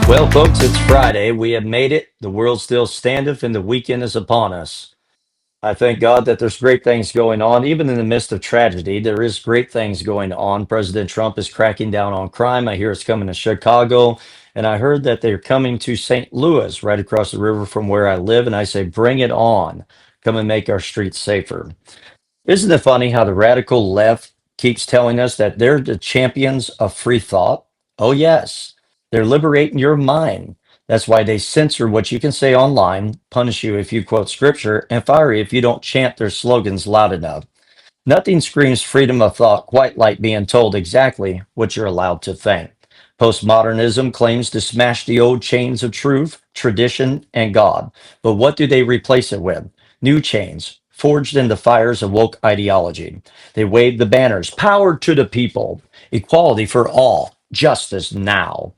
Well, folks, it's Friday. We have made it. The world still standeth, and the weekend is upon us. I thank God that there's great things going on. Even in the midst of tragedy, there is great things going on. President Trump is cracking down on crime. I hear it's coming to Chicago, and I heard that they're coming to St. Louis, right across the river from where I live. And I say, bring it on. Come and make our streets safer. Isn't it funny how the radical left keeps telling us that they're the champions of free thought? Oh, yes, they're liberating your mind. That's why they censor what you can say online, punish you if you quote scripture, and fire you if you don't chant their slogans loud enough. Nothing screams freedom of thought quite like being told exactly what you're allowed to think. Postmodernism claims to smash the old chains of truth, tradition, and God. But what do they replace it with? New chains, forged in the fires of woke ideology. They wave the banners, power to the people, equality for all, justice now.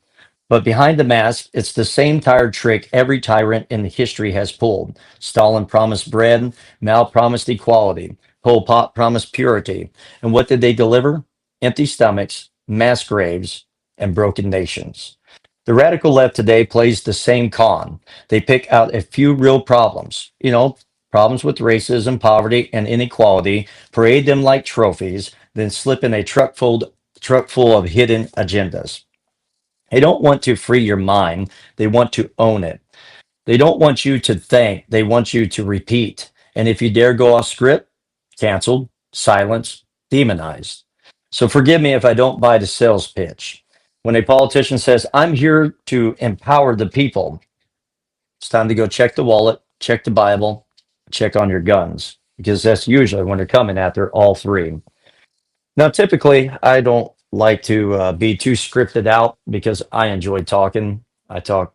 But behind the mask, it's the same tired trick every tyrant in history has pulled. Stalin promised bread, Mao promised equality, Pol Pot promised purity. And what did they deliver? Empty stomachs, mass graves, and broken nations. The radical left today plays the same con. They pick out a few real problems, problems with racism, poverty, and inequality, parade them like trophies, then slip in a truck full of hidden agendas. They don't want to free your mind. They want to own it. They don't want you to think. They want you to repeat. And if you dare go off script, canceled, silenced, demonized. So forgive me if I don't buy the sales pitch. When a politician says, I'm here to empower the people, it's time to go check the wallet, check the Bible, check on your guns, because that's usually when they're coming after all three. Now, typically, I don't like to be too scripted out because I enjoy talking. I talk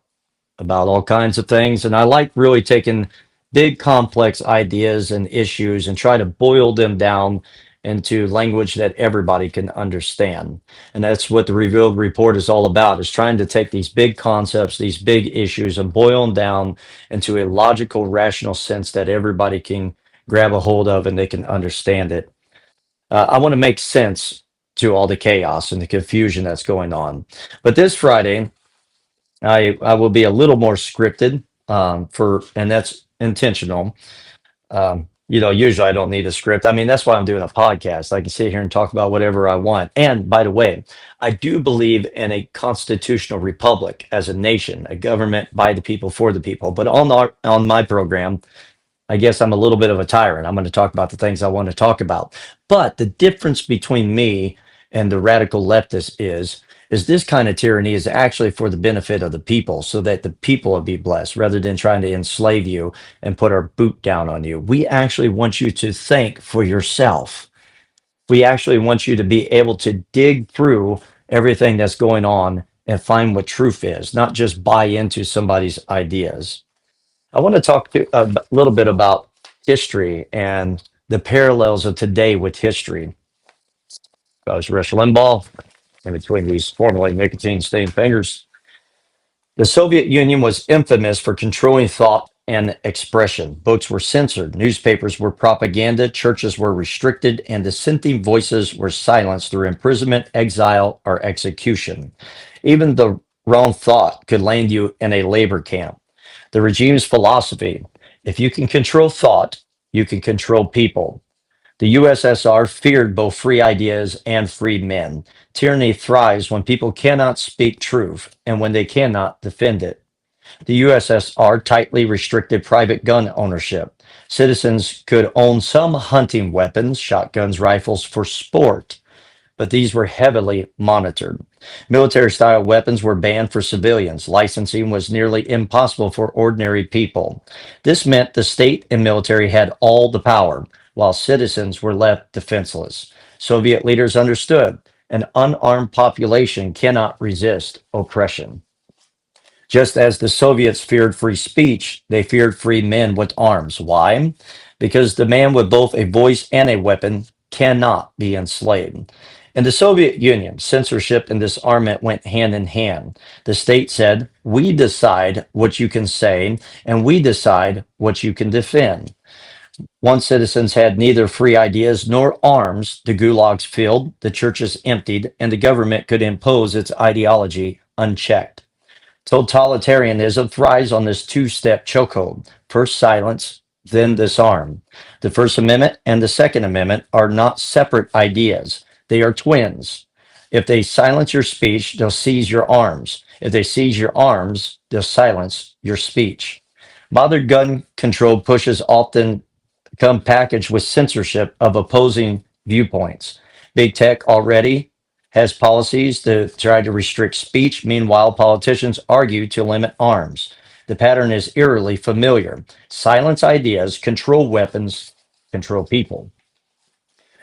about all kinds of things, and I like really taking big, complex ideas and issues and try to boil them down into language that everybody can understand. And that's what the Revealed Report is all about, is trying to take these big concepts, these big issues, and boil them down into a logical, rational sense that everybody can grab a hold of and they can understand it. I want to make sense to all the chaos and the confusion that's going on. But this Friday, I will be a little more scripted and that's intentional. Usually I don't need a script. I mean, that's why I'm doing a podcast. I can sit here and talk about whatever I want. And by the way, I do believe in a constitutional republic as a nation, a government by the people for the people. But on my program, I guess I'm a little bit of a tyrant. I'm going to talk about the things I want to talk about. But the difference between me and the radical leftists is this kind of tyranny is actually for the benefit of the people so that the people will be blessed rather than trying to enslave you and put our boot down on you. We actually want you to think for yourself. We actually want you to be able to dig through everything that's going on and find what truth is, not just buy into somebody's ideas. I want to talk a little bit about history and the parallels of today with history. I was Rush Limbaugh in between these formerly nicotine stained fingers. The Soviet Union was infamous for controlling thought and expression. Books were censored, newspapers were propaganda, churches were restricted, and dissenting voices were silenced through imprisonment, exile, or execution. Even the wrong thought could land you in a labor camp. The regime's philosophy: if you can control thought, you can control people. The USSR feared both free ideas and freed men. Tyranny thrives when people cannot speak truth and when they cannot defend it. The USSR tightly restricted private gun ownership. Citizens could own some hunting weapons, shotguns, rifles for sport, but these were heavily monitored. Military style weapons were banned for civilians. Licensing was nearly impossible for ordinary people. This meant the state and military had all the power, while citizens were left defenseless. Soviet leaders understood an unarmed population cannot resist oppression. Just as the Soviets feared free speech, they feared free men with arms. Why? Because the man with both a voice and a weapon cannot be enslaved. In the Soviet Union, censorship and disarmament went hand in hand. The state said, we decide what you can say, and we decide what you can defend. Once citizens had neither free ideas nor arms, the gulags filled, the churches emptied, and the government could impose its ideology unchecked. Totalitarianism thrives on this two-step chokehold. First silence, then disarm. The First Amendment and the Second Amendment are not separate ideas. They are twins. If they silence your speech, they'll seize your arms. If they seize your arms, they'll silence your speech. Modern gun control pushes often come packaged with censorship of opposing viewpoints. Big tech already has policies to try to restrict speech. Meanwhile, politicians argue to limit arms. The pattern is eerily familiar. Silence ideas, control weapons, control people.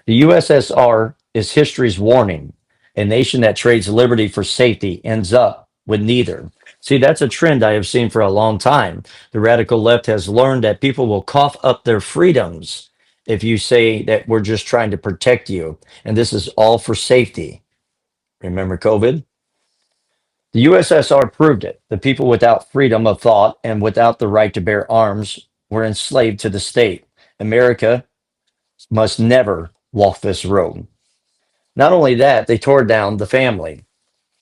The USSR is history's warning. A nation that trades liberty for safety ends up with neither. See, that's a trend I have seen for a long time. The radical left has learned that people will cough up their freedoms if you say that we're just trying to protect you, and this is all for safety. Remember COVID? The USSR proved it. The people without freedom of thought and without the right to bear arms were enslaved to the state. America must never walk this road. Not only that, they tore down the family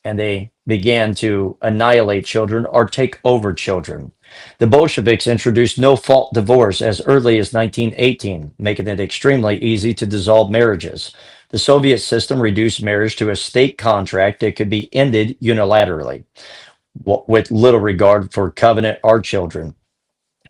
and they began to annihilate children or take over children. The Bolsheviks introduced no fault divorce as early as 1918, making it extremely easy to dissolve marriages. The Soviet system reduced marriage to a state contract that could be ended unilaterally with little regard for covenant or children.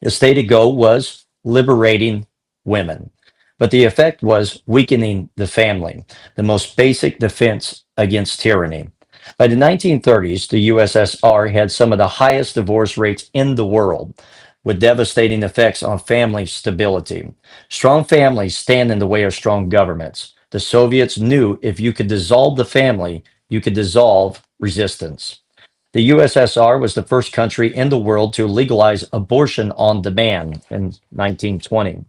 The stated goal was liberating women, but the effect was weakening the family, the most basic defense against tyranny. By the 1930s, the USSR had some of the highest divorce rates in the world, with devastating effects on family stability. Strong families stand in the way of strong governments. The Soviets knew if you could dissolve the family, you could dissolve resistance. The USSR was the first country in the world to legalize abortion on demand in 1920.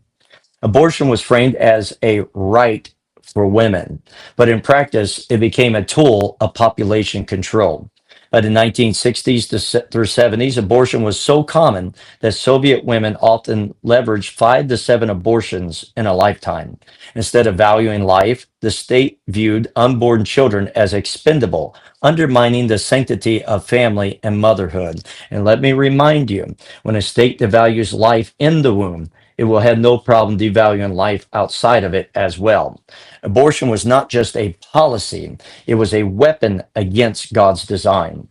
Abortion was framed as a right for women, but in practice, it became a tool of population control. By the 1960s through 70s, abortion was so common that Soviet women often leveraged 5 to 7 abortions in a lifetime. Instead of valuing life, the state viewed unborn children as expendable, undermining the sanctity of family and motherhood. And let me remind you, when a state devalues life in the womb, it will have no problem devaluing life outside of it as well. Abortion was not just a policy, it was a weapon against God's design.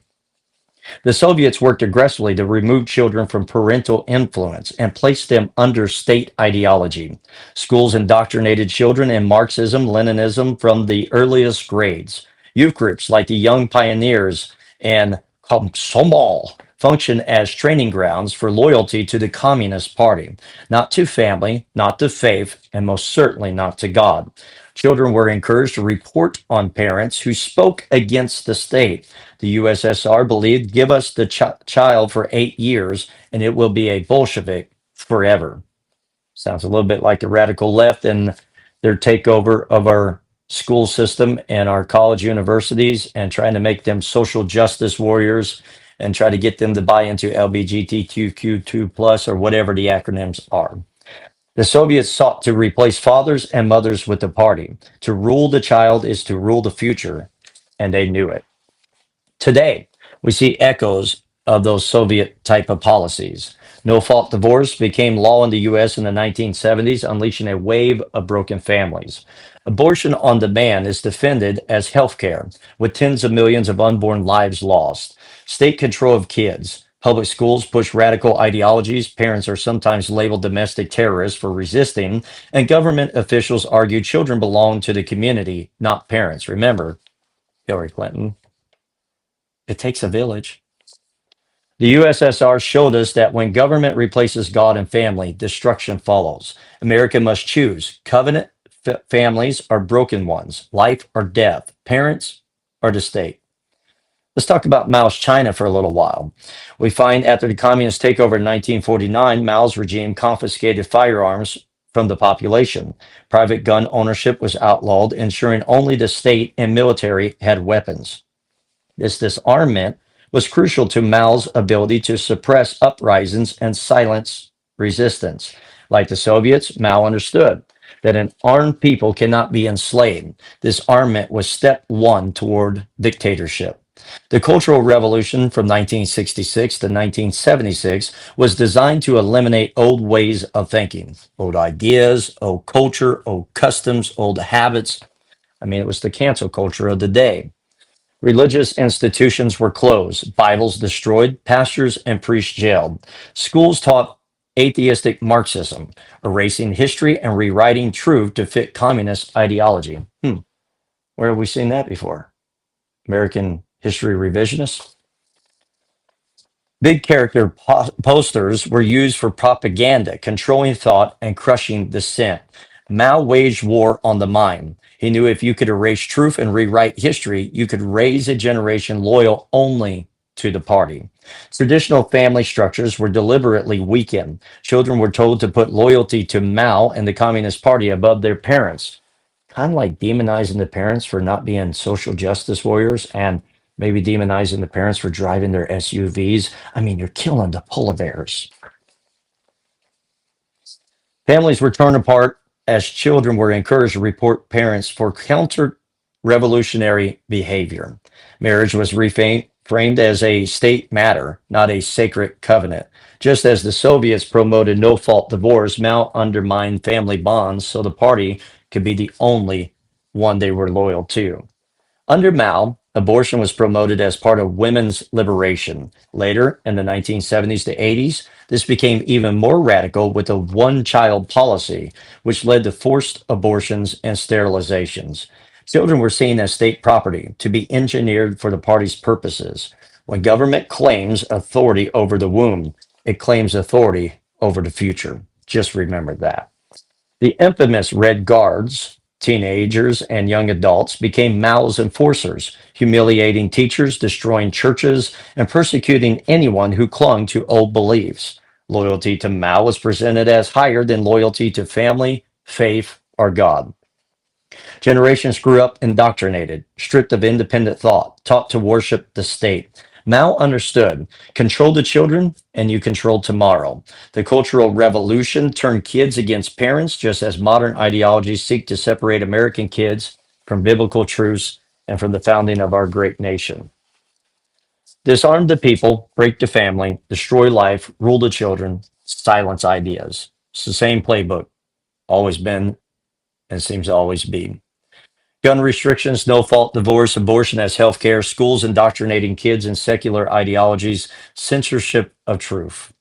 The Soviets worked aggressively to remove children from parental influence and place them under state ideology. Schools indoctrinated children in Marxism, Leninism from the earliest grades. Youth groups like the Young Pioneers and Komsomol function as training grounds for loyalty to the Communist Party, not to family, not to faith, and most certainly not to God. Children were encouraged to report on parents who spoke against the state. The USSR believed, give us the child for 8 years and it will be a Bolshevik forever. Sounds a little bit like the radical left and their takeover of our school system and our college universities and trying to make them social justice warriors and try to get them to buy into LGBTQ2 plus or whatever the acronyms are. The Soviets sought to replace fathers and mothers with the party. To rule the child is to rule the future, and they knew it. Today, we see echoes of those Soviet type of policies. No fault divorce became law in the US in the 1970s, unleashing a wave of broken families. Abortion on demand is defended as healthcare, with tens of millions of unborn lives lost. State control of kids. Public schools push radical ideologies. Parents are sometimes labeled domestic terrorists for resisting, and government officials argue children belong to the community, not parents. Remember, Hillary Clinton. It takes a village. The USSR showed us that when government replaces God and family, destruction follows. America must choose. Covenant families are broken ones, life or death, parents or the state. Let's talk about Mao's China for a little while. We find after the communist takeover in 1949, Mao's regime confiscated firearms from the population. Private gun ownership was outlawed, ensuring only the state and military had weapons. This disarmament was crucial to Mao's ability to suppress uprisings and silence resistance. Like the Soviets, Mao understood that an armed people cannot be enslaved. This armament was step one toward dictatorship. The Cultural Revolution from 1966 to 1976 was designed to eliminate old ways of thinking, old ideas, old culture, old customs, old habits. I mean, it was the cancel culture of the day. Religious institutions were closed, Bibles destroyed, pastors and priests jailed. Schools taught atheistic Marxism, erasing history and rewriting truth to fit communist ideology. Where have we seen that before? American history revisionists? Big character posters were used for propaganda, controlling thought and crushing dissent. Mao waged war on the mind. He knew if you could erase truth and rewrite history, you could raise a generation loyal only to the party. Traditional family structures were deliberately weakened. Children were told to put loyalty to Mao and the Communist Party above their parents, kind of like demonizing the parents for not being social justice warriors and maybe demonizing the parents for driving their SUVs. I mean, you're killing the polar bears. Families were torn apart as children were encouraged to report parents for counter revolutionary behavior. Marriage was framed as a state matter, not a sacred covenant. Just as the Soviets promoted no fault divorce, Mao undermined family bonds so the party could be the only one they were loyal to. Under Mao, abortion was promoted as part of women's liberation. Later, in the 1970s to 80s, this became even more radical with a one child policy, which led to forced abortions and sterilizations. Children were seen as state property to be engineered for the party's purposes. When government claims authority over the womb, it claims authority over the future. Just remember that. The infamous Red Guards, teenagers and young adults, became Mao's enforcers, humiliating teachers, destroying churches, and persecuting anyone who clung to old beliefs. Loyalty to Mao was presented as higher than loyalty to family, faith, or God. Generations grew up indoctrinated, stripped of independent thought, taught to worship the state. Mao understood control the children and you control tomorrow. The Cultural Revolution turned kids against parents, just as modern ideologies seek to separate American kids from biblical truths and from the founding of our great nation. Disarm the people, break the family, destroy life, rule the children, silence ideas. It's the same playbook, always been and seems to always be. Gun restrictions, no fault divorce, abortion as healthcare, schools indoctrinating kids in secular ideologies, censorship of truth.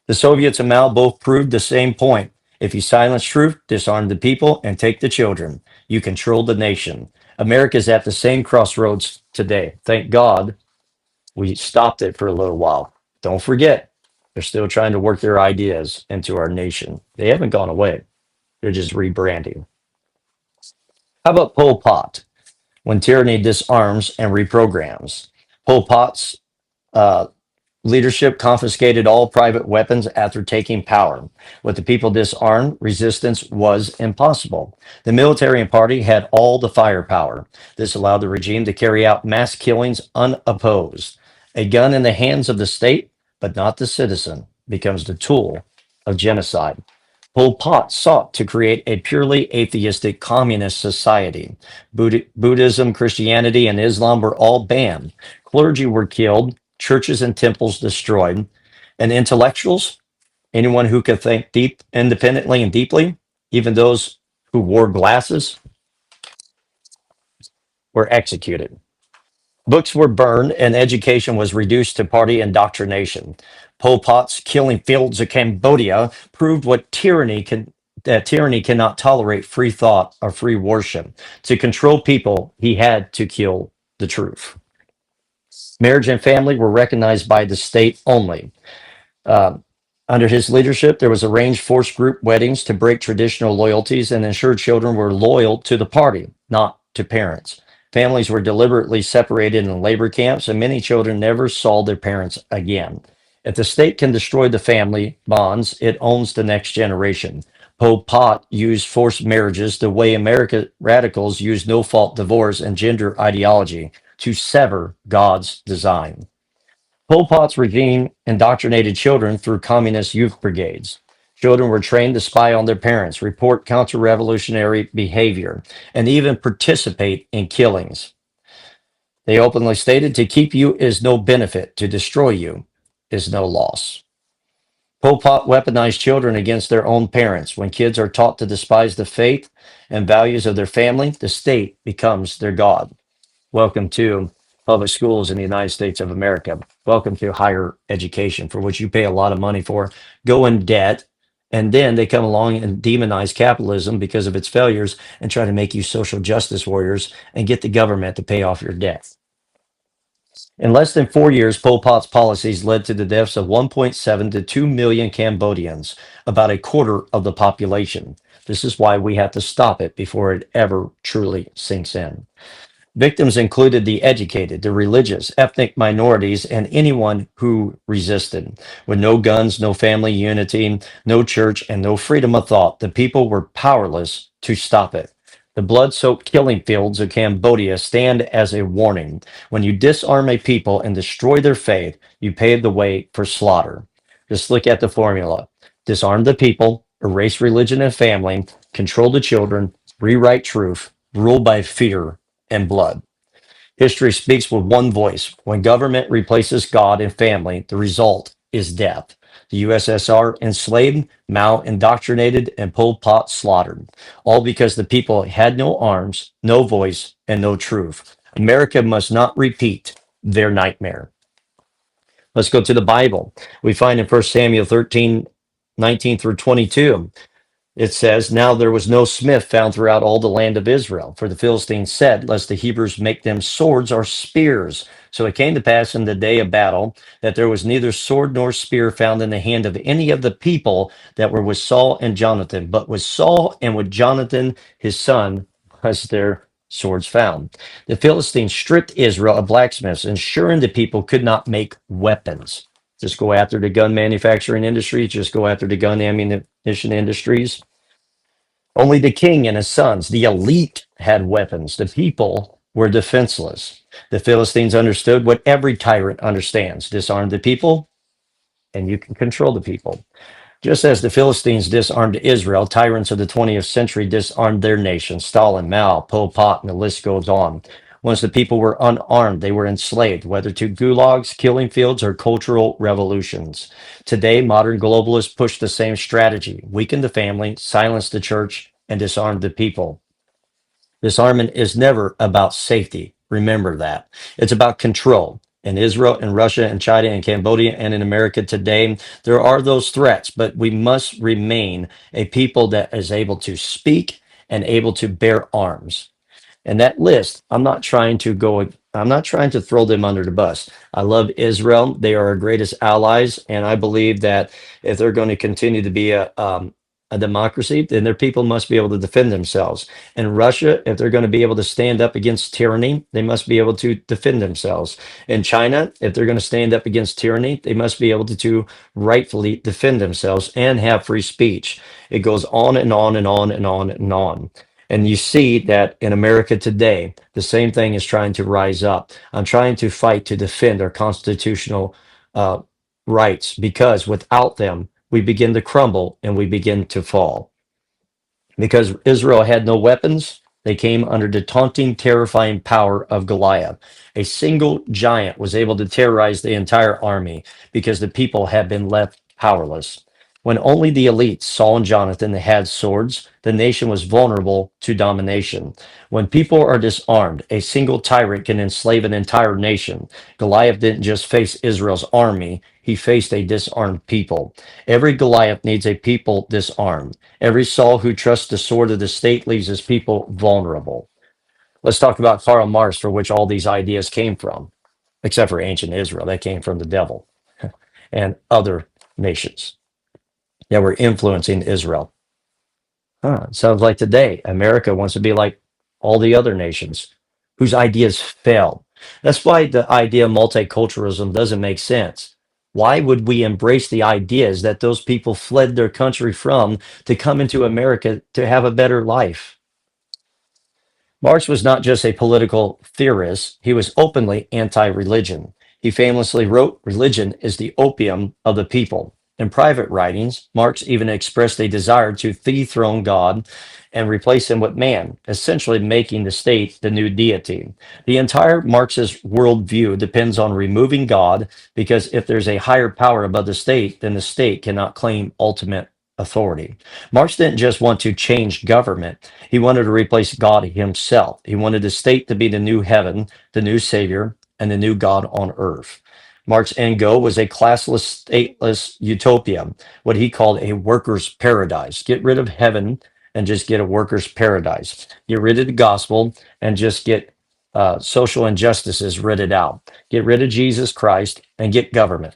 The Soviets and Mao both proved the same point. If you silence truth, disarm the people, and take the children, you control the nation. America is at the same crossroads today. Thank God we stopped it for a little while. Don't forget, they're still trying to work their ideas into our nation. They haven't gone away. They're just rebranding. How about Pol Pot? When tyranny disarms and reprograms. Pol Pot's uh, leadership confiscated all private weapons after taking power. With the people disarmed, resistance was impossible. The military and party had all the firepower. This allowed the regime to carry out mass killings unopposed. A gun in the hands of the state, but not the citizen, becomes the tool of genocide. Pol Pot sought to create a purely atheistic communist society. Buddhism, Christianity, and Islam were all banned. Clergy were killed, churches and temples destroyed, and intellectuals, anyone who could think deep, independently and deeply, even those who wore glasses, were executed. Books were burned and education was reduced to party indoctrination. Pol Pot's killing fields of Cambodia proved that tyranny cannot tolerate free thought or free worship. To control people, he had to kill the truth. Marriage and family were recognized by the state only. Uh, Under his leadership, there was arranged forced group weddings to break traditional loyalties and ensure children were loyal to the party, not to parents. Families were deliberately separated in labor camps, and many children never saw their parents again. If the state can destroy the family bonds, it owns the next generation. Pol Pot used forced marriages the way American radicals use no fault divorce and gender ideology to sever God's design. Pol Pot's regime indoctrinated children through communist youth brigades. Children were trained to spy on their parents, report counter revolutionary behavior, and even participate in killings. They openly stated, to keep you is no benefit, to destroy you is no loss. Pol Pot weaponized children against their own parents. When kids are taught to despise the faith and values of their family, the state becomes their God. Welcome to public schools in the United States of America. Welcome to higher education, for which you pay a lot of money for, go in debt, and then they come along and demonize capitalism because of its failures and try to make you social justice warriors and get the government to pay off your debt. In less than 4 years, Pol Pot's policies led to the deaths of 1.7 to 2 million Cambodians, about a quarter of the population. This is why we have to stop it before it ever truly sinks in. Victims included the educated, the religious, ethnic minorities, and anyone who resisted. With no guns, no family unity, no church, and no freedom of thought, the people were powerless to stop it. The blood-soaked killing fields of Cambodia stand as a warning. When you disarm a people and destroy their faith, you pave the way for slaughter. Just look at the formula. Disarm the people, erase religion and family, control the children, rewrite truth, rule by fear and blood. History speaks with one voice. When government replaces God and family, the result is death. The USSR enslaved, Mao indoctrinated, and Pol Pot slaughtered, all because the people had no arms, no voice, and no truth. America must not repeat their nightmare. Let's go to the Bible. We find in 1 Samuel 13:19 through 22. It says, now there was no smith found throughout all the land of Israel, for the Philistines said, lest the Hebrews make them swords or spears. So it came to pass in the day of battle that there was neither sword nor spear found in the hand of any of the people that were with Saul and Jonathan, but with Saul and with Jonathan his son was their swords found. The Philistines stripped Israel of blacksmiths, ensuring the people could not make weapons. Just go after the gun manufacturing industry, just go after the gun ammunition industries. Only the king and his sons, the elite, had weapons. The people were defenseless. The Philistines understood what every tyrant understands: disarm the people, and you can control the people. Just as the Philistines disarmed Israel, tyrants of the 20th century disarmed their nation: Stalin, Mao, Pol Pot, and the list goes on. Once the people were unarmed, they were enslaved, whether to gulags, killing fields, or cultural revolutions. Today, modern globalists push the same strategy: weaken the family, silence the church, and disarm the people. Disarmament is never about safety. Remember that. It's about control. In Israel and Russia and China and Cambodia and in America today, there are those threats, but we must remain a people that is able to speak and able to bear arms. And that list, I'm not trying to throw them under the bus. I love Israel. They are our greatest allies. And I believe that if they're going to continue to be a democracy, then their people must be able to defend themselves. And Russia, if they're going to be able to stand up against tyranny, they must be able to defend themselves. In China, if they're going to stand up against tyranny, they must be able to rightfully defend themselves and have free speech. It goes on and on and on and on and on. And you see that in America today, the same thing is trying to rise up. I'm trying to fight to defend our constitutional rights, because without them, we begin to crumble and we begin to fall. Because Israel had no weapons, they came under the taunting, terrifying power of Goliath. A single giant was able to terrorize the entire army because the people had been left powerless. When only the elites, Saul and Jonathan, had swords, the nation was vulnerable to domination. When people are disarmed, a single tyrant can enslave an entire nation. Goliath didn't just face Israel's army, he faced a disarmed people. Every Goliath needs a people disarmed. Every Saul who trusts the sword of the state leaves his people vulnerable. Let's talk about Karl Marx, for which all these ideas came from, except for ancient Israel. That came from the devil and other nations that were influencing Israel. Sounds like today, America wants to be like all the other nations whose ideas failed. That's why the idea of multiculturalism doesn't make sense. Why would we embrace the ideas that those people fled their country from to come into America to have a better life? Marx was not just a political theorist, he was openly anti religion. He famously wrote, "Religion is the opium of the people." In private writings, Marx even expressed a desire to dethrone God and replace him with man, essentially making the state the new deity. The entire Marxist worldview depends on removing God, because if there's a higher power above the state, then the state cannot claim ultimate authority. Marx didn't just want to change government, he wanted to replace God himself. He wanted the state to be the new heaven, the new savior, and the new God on earth. Marx's end goal was a classless, stateless utopia, what he called a worker's paradise. Get rid of heaven and just get a worker's paradise. Get rid of the gospel and just get social injustices rooted out. Get rid of Jesus Christ and get government.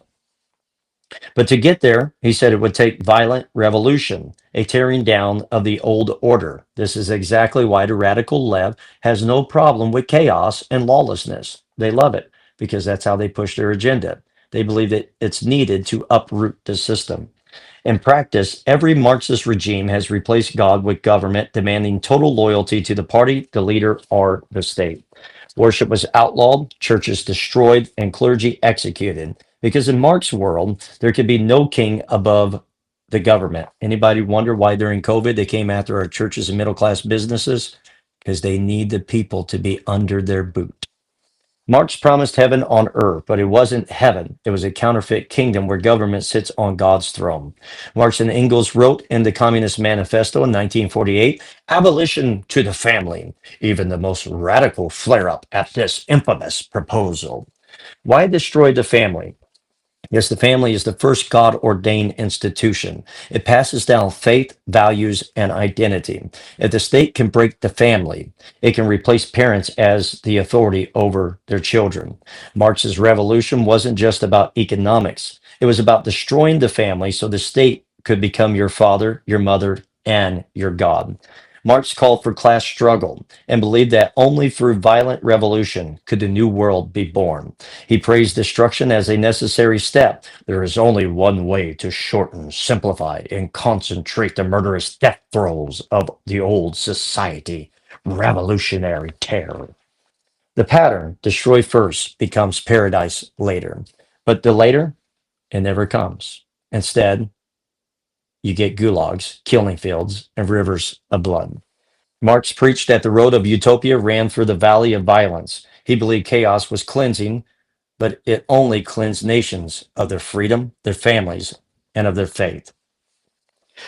But to get there, he said it would take violent revolution, a tearing down of the old order. This is exactly why the radical left has no problem with chaos and lawlessness. They love it because that's how they push their agenda. They believe that it's needed to uproot the system. In practice, every Marxist regime has replaced God with government, demanding total loyalty to the party, the leader, or the state. Worship was outlawed, churches destroyed, and clergy executed. Because in Marx's world, there could be no king above the government. Anybody wonder why during COVID they came after our churches and middle class businesses? Because they need the people to be under their boot. Marx promised heaven on earth, but it wasn't heaven. It was a counterfeit kingdom where government sits on God's throne. Marx and Engels wrote in the Communist Manifesto in 1948, "Abolition to the family," even the most radical flare up at this infamous proposal. Why destroy the family? Yes, the family is the first God ordained institution. It passes down faith, values, and identity. If the state can break the family, it can replace parents as the authority over their children. Marx's revolution wasn't just about economics, it was about destroying the family so the state could become your father, your mother, and your God. Marx called for class struggle and believed that only through violent revolution could the new world be born. He praised destruction as a necessary step. There is only one way to shorten, simplify, and concentrate the murderous death throes of the old society: revolutionary terror. The pattern: destroy first, becomes paradise later. But the later, it never comes. Instead, you get gulags, killing fields, and rivers of blood. Marx preached that the road of utopia ran through the valley of violence. He believed chaos was cleansing, but it only cleansed nations of their freedom, their families, and of their faith.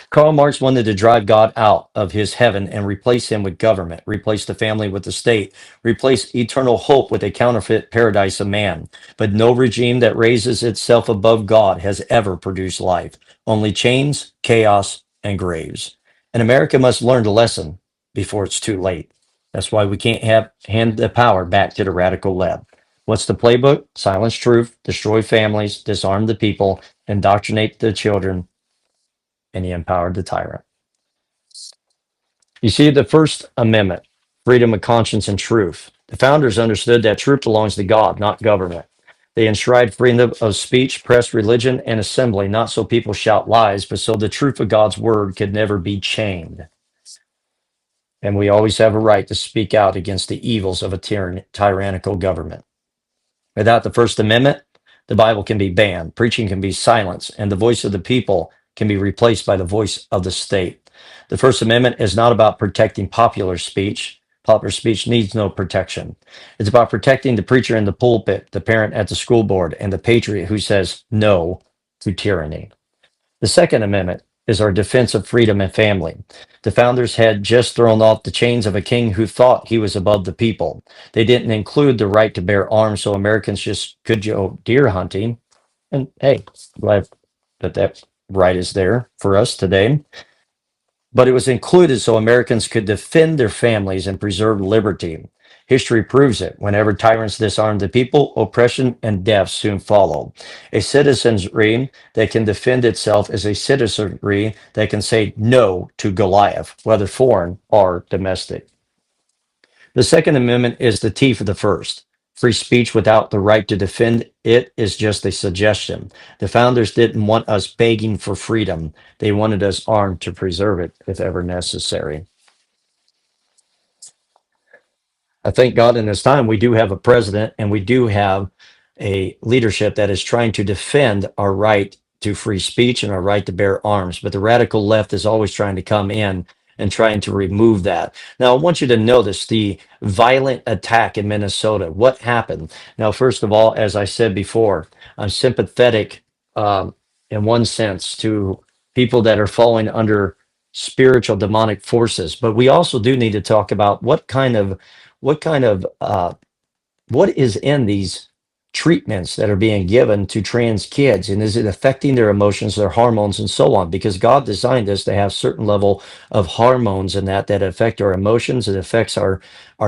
Karl Marx wanted to drive God out of his heaven and replace him with government, replace the family with the state, replace eternal hope with a counterfeit paradise of man. But no regime that raises itself above God has ever produced life, only chains, chaos, and graves. And America must learn the lesson before it's too late. That's why we can't hand the power back to the radical left. What's the playbook? Silence truth, destroy families, disarm the people, indoctrinate the children, and he empowered the tyrant. You see, the First Amendment, freedom of conscience and truth. The founders understood that truth belongs to God, not government. They enshrined freedom of speech, press, religion, and assembly, not so people shout lies, but so the truth of God's word could never be chained. And we always have a right to speak out against the evils of a tyrannical government. Without the First Amendment, the Bible can be banned, preaching can be silenced, and the voice of the people can be replaced by the voice of the state. The First Amendment is not about protecting popular speech. Popular speech needs no protection. It's about protecting the preacher in the pulpit, the parent at the school board, and the patriot who says no to tyranny. The Second Amendment is our defense of freedom and family. The founders had just thrown off the chains of a king who thought he was above the people. They didn't include the right to bear arms so Americans just could go deer hunting. And hey, glad that right is there for us today. But it was included so Americans could defend their families and preserve liberty. History proves it. Whenever tyrants disarm the people, oppression and death soon follow. A citizenry that can defend itself is a citizenry that can say no to Goliath, whether foreign or domestic. The Second Amendment is the teeth of the first. Free speech without the right to defend it is just a suggestion. The founders didn't want us begging for freedom. They wanted us armed to preserve it if ever necessary. I thank God in this time we do have a president and we do have a leadership that is trying to defend our right to free speech and our right to bear arms. But the radical left is always trying to come in and trying to remove that. Now, I want you to notice the violent attack in Minnesota. What happened? Now, first of all, as I said before, I'm sympathetic in one sense to people that are falling under spiritual demonic forces, but we also do need to talk about what kind of what is in these treatments that are being given to trans kids, and is it affecting their emotions, their hormones, and so on? Because God designed us to have certain level of hormones in that affect our emotions. It affects our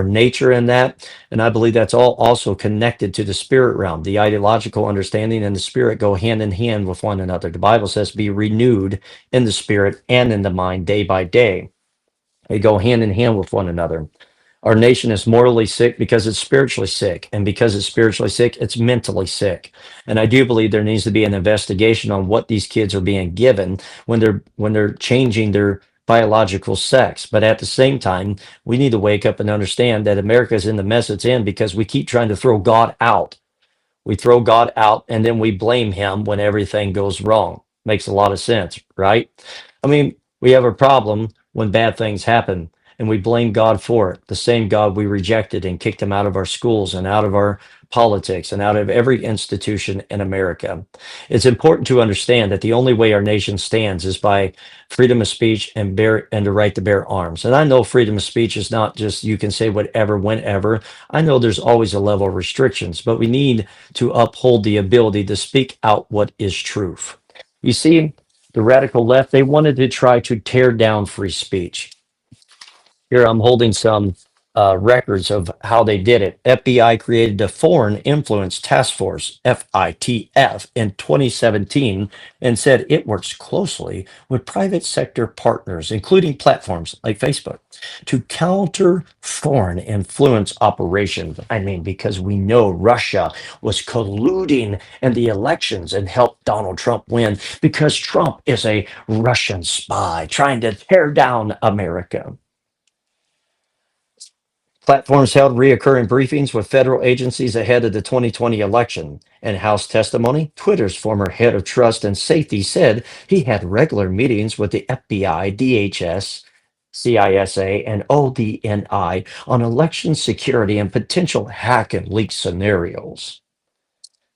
nature in that, and I believe that's all also connected to the spirit realm. The ideological understanding and the spirit go hand in hand with one another. The Bible says be renewed in the spirit and in the mind day by day. They go hand in hand with one another. Our nation is morally sick because it's spiritually sick. And because it's spiritually sick, it's mentally sick. And I do believe there needs to be an investigation on what these kids are being given when they're changing their biological sex. But at the same time, we need to wake up and understand that America is in the mess it's in because we keep trying to throw God out. We throw God out and then we blame him when everything goes wrong. Makes a lot of sense, right? I mean, we have a problem when bad things happen and we blame God for it. The same God we rejected and kicked him out of our schools and out of our politics and out of every institution in America. It's important to understand that the only way our nation stands is by freedom of speech and the right to bear arms. And I know freedom of speech is not just you can say whatever, whenever. I know there's always a level of restrictions, but we need to uphold the ability to speak out what is truth. You see, the radical left, they wanted to try to tear down free speech. Here I'm holding some records of how they did it. FBI created the Foreign Influence Task Force, FITF, in 2017 and said it works closely with private sector partners, including platforms like Facebook, to counter foreign influence operations. I mean, because we know Russia was colluding in the elections and helped Donald Trump win because Trump is a Russian spy trying to tear down America. Platforms held reoccurring briefings with federal agencies ahead of the 2020 election. In House testimony, Twitter's former head of trust and safety said he had regular meetings with the FBI, DHS, CISA, and ODNI on election security and potential hack and leak scenarios.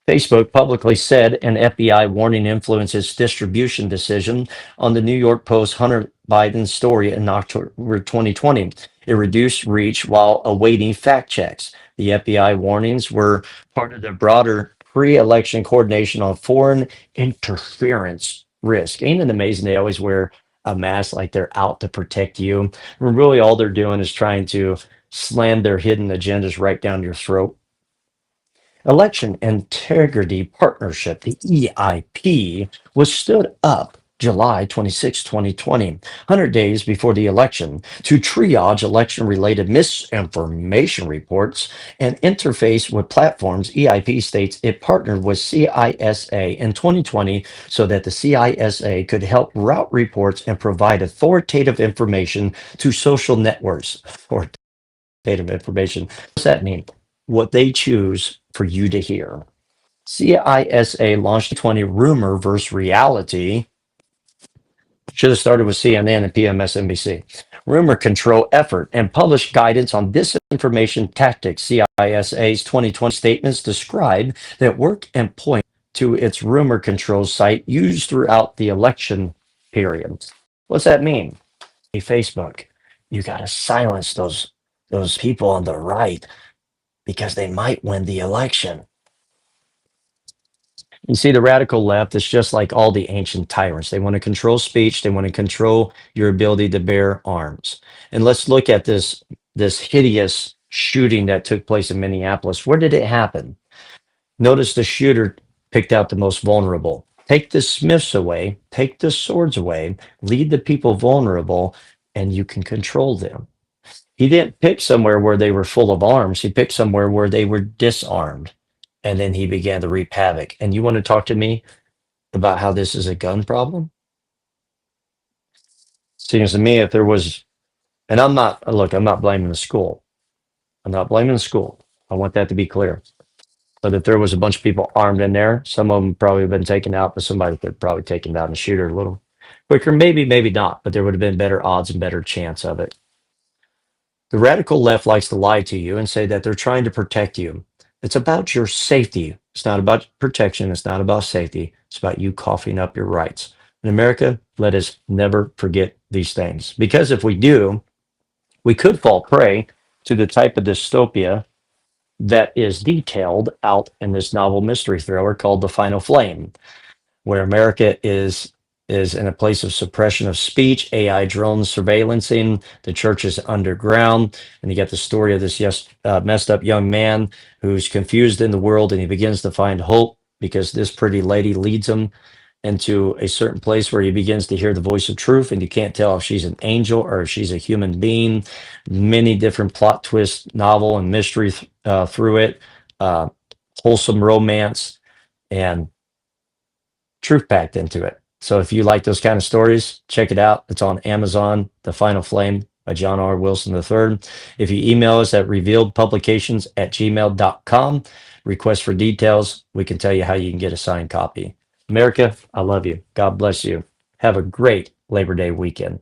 Facebook publicly said an FBI warning influenced its distribution decision on the New York Post Hunter Biden story in October 2020. It reduced reach while awaiting fact checks. The FBI warnings were part of the broader pre election coordination on foreign interference risk. Ain't it amazing? They always wear a mask like they're out to protect you. When really all they're doing is trying to slam their hidden agendas right down your throat. Election Integrity Partnership, the EIP, was stood up July 26, 2020, 100 days before the election, to triage election related misinformation reports and interface with platforms. EIP states it partnered with CISA in 2020 so that the CISA could help route reports and provide authoritative information to social networks. Authoritative information. What does that mean? What they choose for you to hear. CISA launched 20 rumor versus reality. Should have started with CNN and PMSNBC. Rumor control effort and published guidance on disinformation tactics. CISA's 2020 statements describe that work and point to its rumor control site used throughout the election period. What's that mean? Hey, Facebook, you got to silence those people on the right because they might win the election. You see, the radical left is just like all the ancient tyrants. They want to control speech. They want to control your ability to bear arms. And let's look at this hideous shooting that took place in Minneapolis. Where did it happen? Notice the shooter picked out the most vulnerable. Take the Smiths away, take the swords away, lead the people vulnerable, and you can control them. He didn't pick somewhere where they were full of arms. He picked somewhere where they were disarmed. And then he began to reap havoc. And you want to talk to me about how this is a gun problem? Seems to me if there was, and I'm not blaming the school. I'm not blaming the school. I want that to be clear. But if there was a bunch of people armed in there, some of them probably have been taken out, but somebody could probably take him down and shoot her a little quicker. Maybe, maybe not, but there would have been better odds and better chance of it. The radical left likes to lie to you and say that they're trying to protect you. It's about your safety. It's not about protection. It's not about safety. It's about you coughing up your rights. In America, let us never forget these things. Because if we do, we could fall prey to the type of dystopia that is detailed out in this novel mystery thriller called The Final Flame, where America is in a place of suppression of speech, AI drones surveillancing, the church is underground, and you get the story of this messed up young man who's confused in the world, and he begins to find hope because this pretty lady leads him into a certain place where he begins to hear the voice of truth, and you can't tell if she's an angel or if she's a human being. Many different plot twists, novel and mystery through it, uh, wholesome romance, and truth packed into it. So if you like those kind of stories, check it out. It's on Amazon, The Final Flame by John R. Wilson III. If you email us at revealedpublications@gmail.com, request for details, we can tell you how you can get a signed copy. America, I love you. God bless you. Have a great Labor Day weekend.